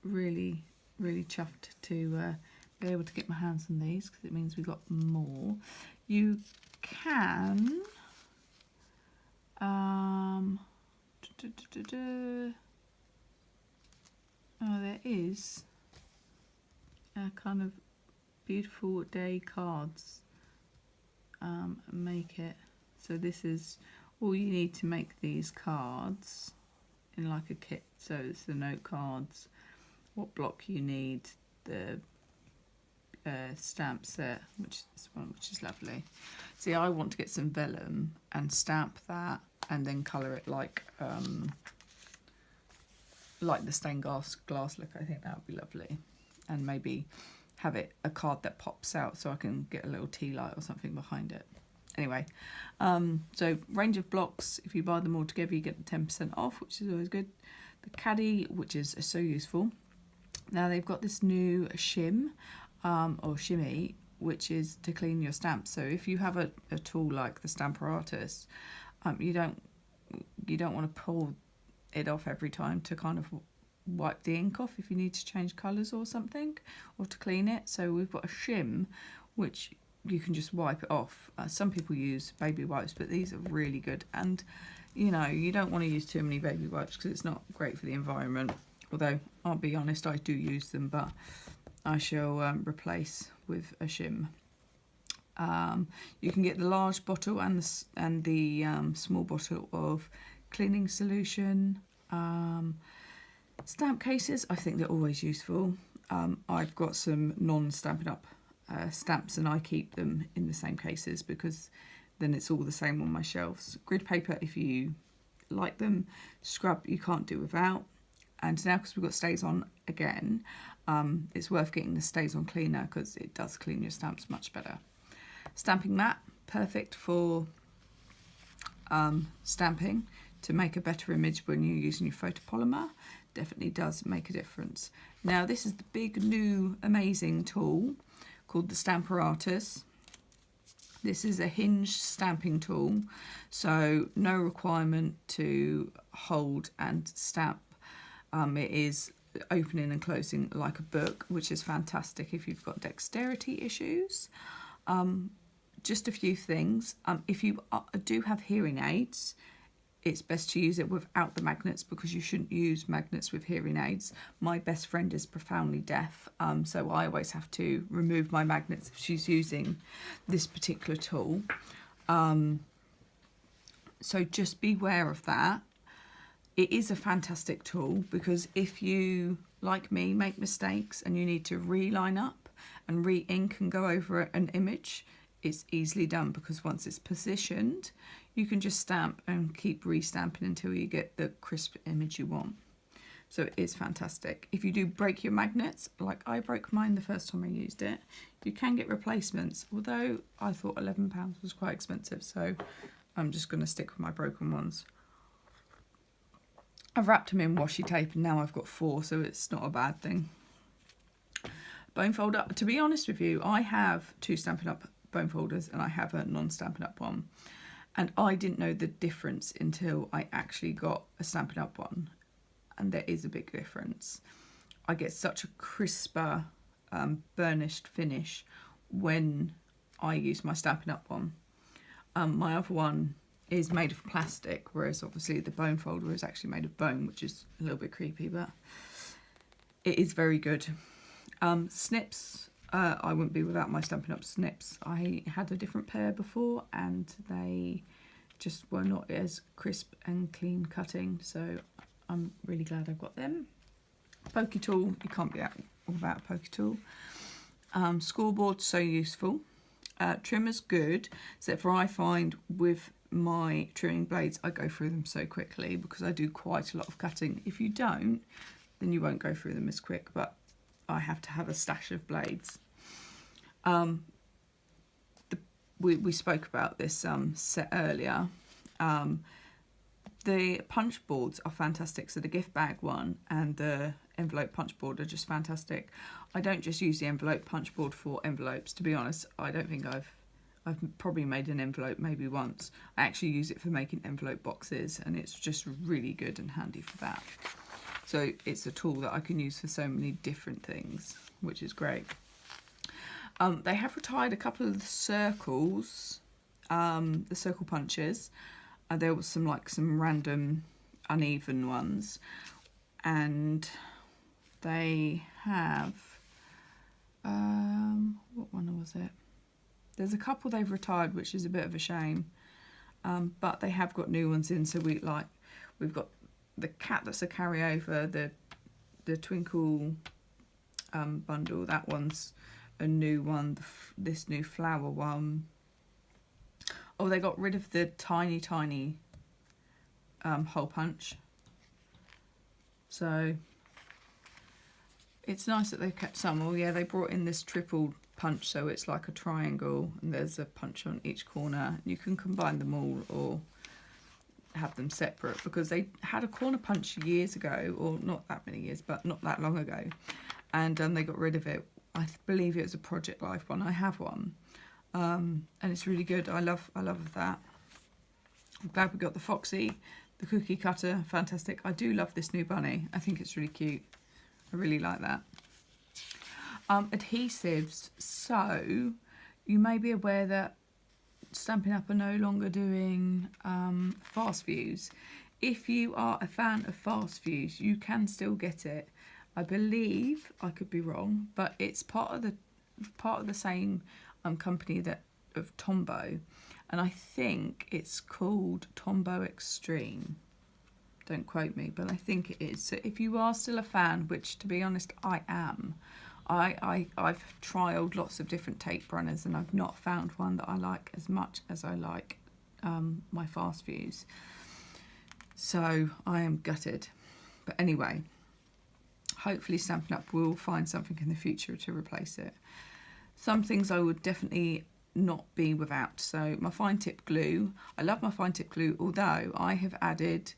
really chuffed to be able to get my hands on these, because it means we've got more. You can oh, there is a kind of beautiful day cards. Make it so this is all you need to make these cards in like a kit. So it's the note cards, what block you need, the stamp set, which is this one, which is lovely. See, I want to get some vellum and stamp that and then colour it like the stained glass look. I think that would be lovely. And maybe have it a card that pops out so I can get a little tea light or something behind it. Anyway, so range of blocks, if you buy them all together you get the 10% off, which is always good. The caddy, which is so useful. Now they've got this new shim or shimmy, which is to clean your stamps. So if you have a tool like the Stamper Artist, you don't want to pull it off every time to kind of wipe the ink off if you need to change colours or something, or to clean it. So we've got a shim which you can just wipe it off. Some people use baby wipes, but these are really good. And you know, you don't want to use too many baby wipes because it's not great for the environment. Although I'll be honest, I do use them, but I shall replace with a shim. You can get the large bottle and the small bottle of cleaning solution. Stamp cases, I think they're always useful. I've got some non-Stampin' Up stamps and I keep them in the same cases because then it's all the same on my shelves. Grid paper, if you like them. Scrub, you can't do without. And now because we've got Stays On again, it's worth getting the Stays On cleaner because it does clean your stamps much better. Stamping mat, perfect for stamping to make a better image when you're using your photopolymer. Definitely does make a difference. Now this is the big new amazing tool called the Stamper Artist. This is a hinged stamping tool, so no requirement to hold and stamp. It is opening and closing like a book, which is fantastic if you've got dexterity issues. Just a few things. If you do have hearing aids, it's best to use it without the magnets because you shouldn't use magnets with hearing aids. My best friend is profoundly deaf, so I always have to remove my magnets if she's using this particular tool. So just beware of that. It is a fantastic tool because if you, like me, make mistakes and you need to reline up and re-ink and go over an image, it's easily done because once it's positioned, you can just stamp and keep re-stamping until you get the crisp image you want. So it is fantastic. If you do break your magnets, like I broke mine the first time I used it, you can get replacements, although I thought £11 was quite expensive, so I'm just going to stick with my broken ones. I've wrapped them in washi tape and now I've got 4, so it's not a bad thing. Bone folder, to be honest with you, I have 2 Stampin' Up bone folders and I have a non-Stampin' Up one. And I didn't know the difference until I actually got a Stampin' Up one. And there is a big difference. I get such a crisper, burnished finish when I use my Stampin' Up one. My other one is made of plastic, whereas obviously the bone folder is actually made of bone, which is a little bit creepy, but it is very good. Snips, I wouldn't be without my Stampin' Up snips. I had a different pair before and they just were not as crisp and clean cutting, so I'm really glad I've got them. Pokey tool, you can't be out without a pokey tool. Scoreboard, so useful. Trimmer's good, except for I find with my trimming blades I go through them so quickly because I do quite a lot of cutting. If you don't, then you won't go through them as quick, but I have to have a stash of blades. We spoke about this set earlier. The punch boards are fantastic, so the gift bag one and the envelope punch board are just fantastic. I don't just use the envelope punch board for envelopes, to be honest. I don't think I've probably made an envelope maybe once. I actually use it for making envelope boxes and it's just really good and handy for that. So it's a tool that I can use for so many different things, which is great. They have retired a couple of the circles the circle punches. There was some random uneven ones, and they have what one was it? There's a couple they've retired, which is a bit of a shame, but they have got new ones in. So we've got the cat that's a carryover, the twinkle bundle. That one's a new one. This new flower one. Oh, they got rid of the tiny hole punch. So it's nice that they've kept some. Oh yeah, they brought in this triple punch, so it's like a triangle and there's a punch on each corner. You can combine them all or have them separate, because they had a corner punch years ago, or not that many years, but not that long ago, and they got rid of it. I believe it was a Project Life one. I have one, and it's really good. I love that. I'm glad we got the Foxy, the cookie cutter, fantastic. I do love this new bunny. I think it's really cute. I really like that. Adhesives. So you may be aware that Stampin' Up are no longer doing fast views. If you are a fan of fast views, you can still get it. I believe, I could be wrong, but it's part of the same company of Tombow, and I think it's called Tombow Extreme. Don't quote me, but I think it is. So if you are still a fan, which to be honest I am, I've trialed lots of different tape runners and I've not found one that I like as much as I like my fast views. So I am gutted. But anyway, hopefully Stampin' Up will find something in the future to replace it. Some things I would definitely not be without. So my fine tip glue. I love my fine tip glue, although I have added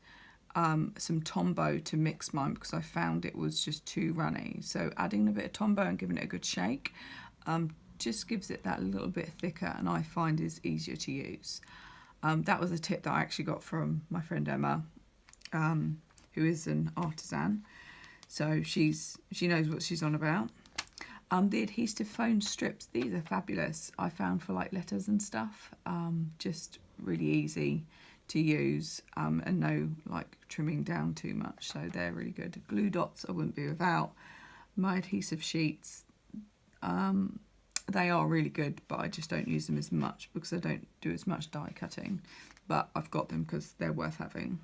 some Tombow to mix mine because I found it was just too runny. So adding a bit of Tombow and giving it a good shake just gives it that little bit thicker, and I find is easier to use. That was a tip that I actually got from my friend Emma, who is an artisan. So she knows what she's on about. The adhesive foam strips, these are fabulous. I found for like letters and stuff, just really easy to use, and no like trimming down too much, so they're really good. Glue dots I wouldn't be without. My adhesive sheets, they are really good, but I just don't use them as much because I don't do as much die cutting, but I've got them because they're worth having.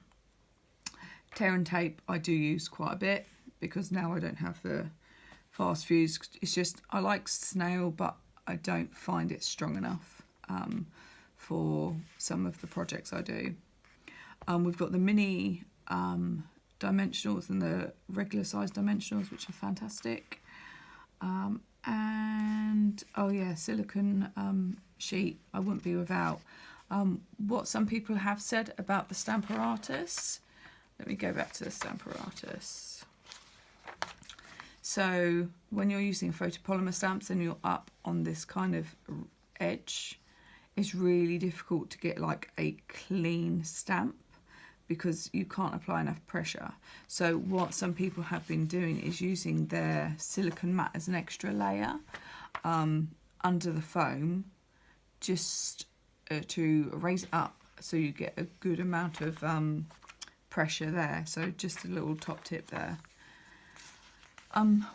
Tear and tape I do use quite a bit because now I don't have the fast fuse. It's just I like snail, but I don't find it strong enough for some of the projects I do. We've got the mini dimensionals and the regular size dimensionals, which are fantastic. And oh yeah, silicone sheet I wouldn't be without. What some people have said about the Stamper Artists. Let me go back to the Stamper Artists. So when you're using photopolymer stamps and you're up on this kind of edge, it's really difficult to get like a clean stamp because you can't apply enough pressure. So what some people have been doing is using their silicone mat as an extra layer under the foam, just to raise it up so you get a good amount of pressure there. So just a little top tip there.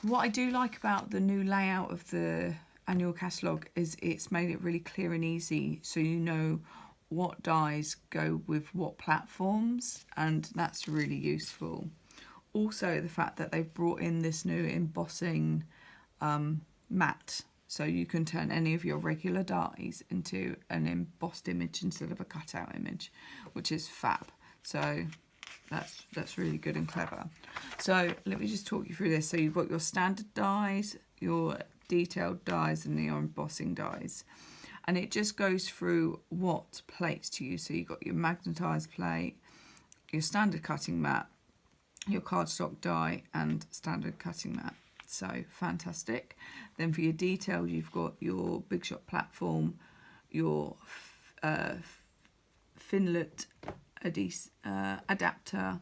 What I do like about the new layout of the annual catalogue is it's made it really clear and easy, so you know what dies go with what platforms, and that's really useful. Also the fact that they've brought in this new embossing mat, so you can turn any of your regular dies into an embossed image instead of a cutout image, which is fab. So that's really good and clever. So let me just talk you through this. So you've got your standard dies, your detailed dies, and your embossing dies, and it just goes through what plates to use. So you've got your magnetized plate, your standard cutting mat, your cardstock die, and standard cutting mat. So fantastic. Then for your detail, you've got your Big Shot platform, your Finlet adapter,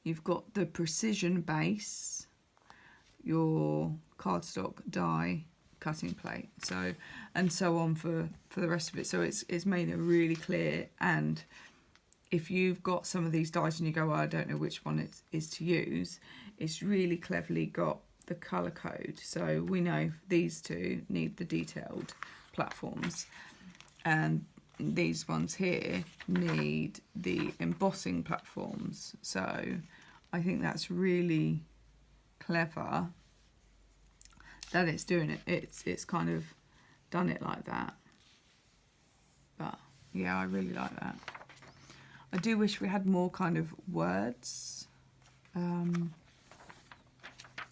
you've got the precision base, your cardstock die cutting plate. So, and so on for the rest of it. So it's made it really clear. And if you've got some of these dies and you go, well, I don't know which one it is to use, it's really cleverly got the colour code. So we know these two need the detailed platforms, and these ones here need the embossing platforms. So I think that's really clever that it's doing it. It's kind of done it like that. But yeah, I really like that. I do wish we had more kind of words. I'm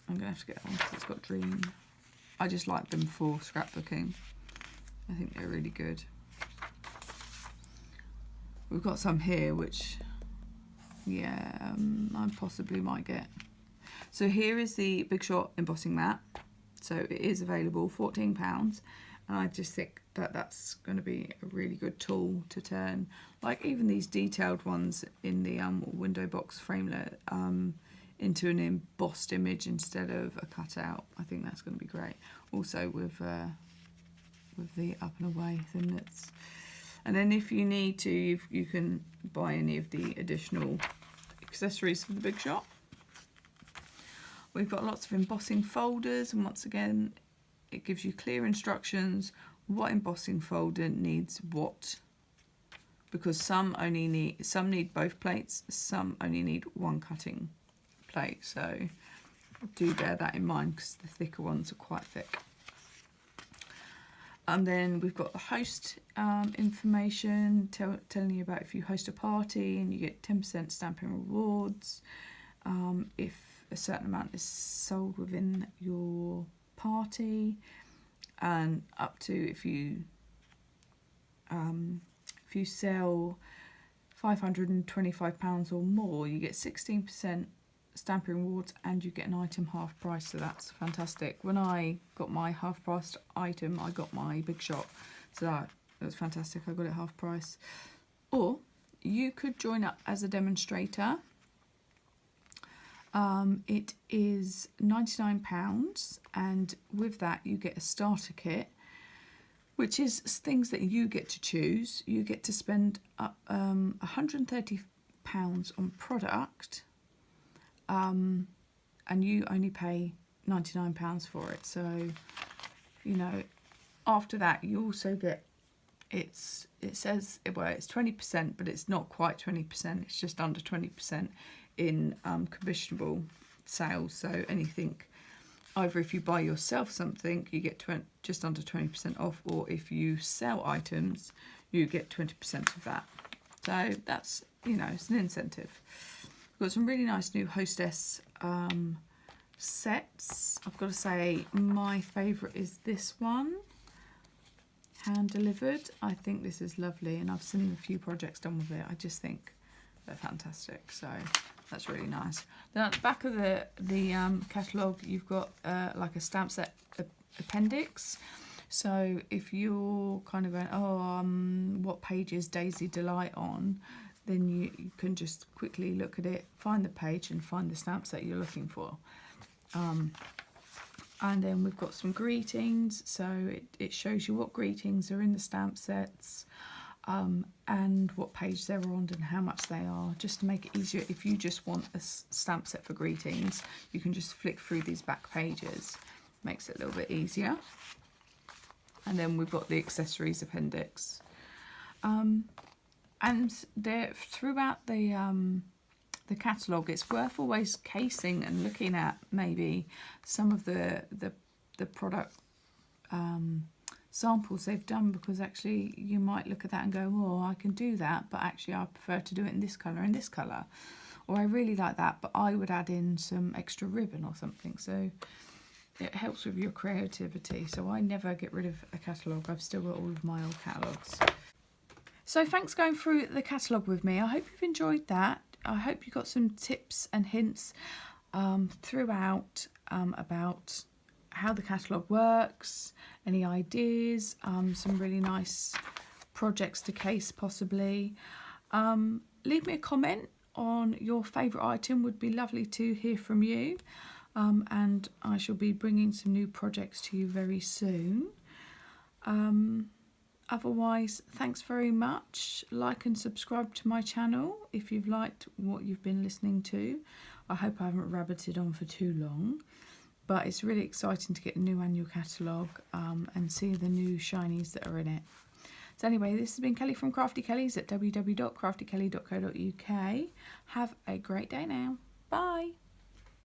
going to have to get one because it's got dream. I just like them for scrapbooking. I think they're really good. We've got some here which, yeah, I possibly might get. So here is the Big Shot embossing mat. So it is available, £14. And I just think that that's going to be a really good tool to turn, like even these detailed ones in the window box framelit into an embossed image instead of a cutout. I think that's going to be great. Also with the up and away thinlits. And then if you need to, you can buy any of the additional accessories for the Big Shot. We've got lots of embossing folders, and once again, it gives you clear instructions what embossing folder needs what, because some need both plates, some only need one cutting plate. So do bear that in mind because the thicker ones are quite thick. And then we've got the host information telling you about if you host a party, and you get 10% Stampin' rewards if a certain amount is sold within your party, and up to if you sell £525 or more, you get 16% Stampin' rewards, and you get an item half price. So that's fantastic. When I got my half priced item, I got my Big Shot, so that was fantastic. I got it half price. Or you could join up as a demonstrator. It is £99, and with that you get a starter kit, which is things that you get to choose. You get to spend £130 on product, and you only pay £99 for it. So, you know, after that you also get, it says, well, it's 20%, but it's not quite 20%, it's just under 20% in commissionable sales. So anything, either if you buy yourself something, you get just under 20% off, or if you sell items, you get 20% of that. So that's, you know, it's an incentive. We've got some really nice new Hostess sets. I've got to say my favourite is this one, hand delivered. I think this is lovely, and I've seen a few projects done with it. I just think they're fantastic. So that's really nice. Then at the back of the catalogue, you've got like a stamp set appendix. So if you're kind of going, oh, what page is Daisy Delight on, then you can just quickly look at it, find the page, and find the stamp set you're looking for. And then we've got some greetings, so it shows you what greetings are in the stamp sets, and what page they're on and how much they are, just to make it easier. If you just want a stamp set for greetings, you can just flick through these back pages. Makes it a little bit easier. And then we've got the accessories appendix. And there, throughout the catalogue, it's worth always casing and looking at maybe some of the product samples they've done, because actually you might look at that and go, oh, I can do that, but actually I prefer to do it in this colour and this colour, or I really like that, but I would add in some extra ribbon or something. So it helps with your creativity. So I never get rid of a catalogue. I've still got all of my old catalogues. So thanks for going through the catalogue with me. I hope you've enjoyed that. I hope you got some tips and hints throughout about how the catalogue works, any ideas, some really nice projects to case possibly. Leave me a comment on your favourite item, would be lovely to hear from you. and I shall be bringing some new projects to you very soon. Otherwise, thanks very much. Like and subscribe to my channel if you've liked what you've been listening to. I hope I haven't rabbited on for too long, but it's really exciting to get a new annual catalogue and see the new shinies that are in it. So anyway, this has been Kelly from Crafty Kellys at www.craftykelly.co.uk. Have a great day now. Bye.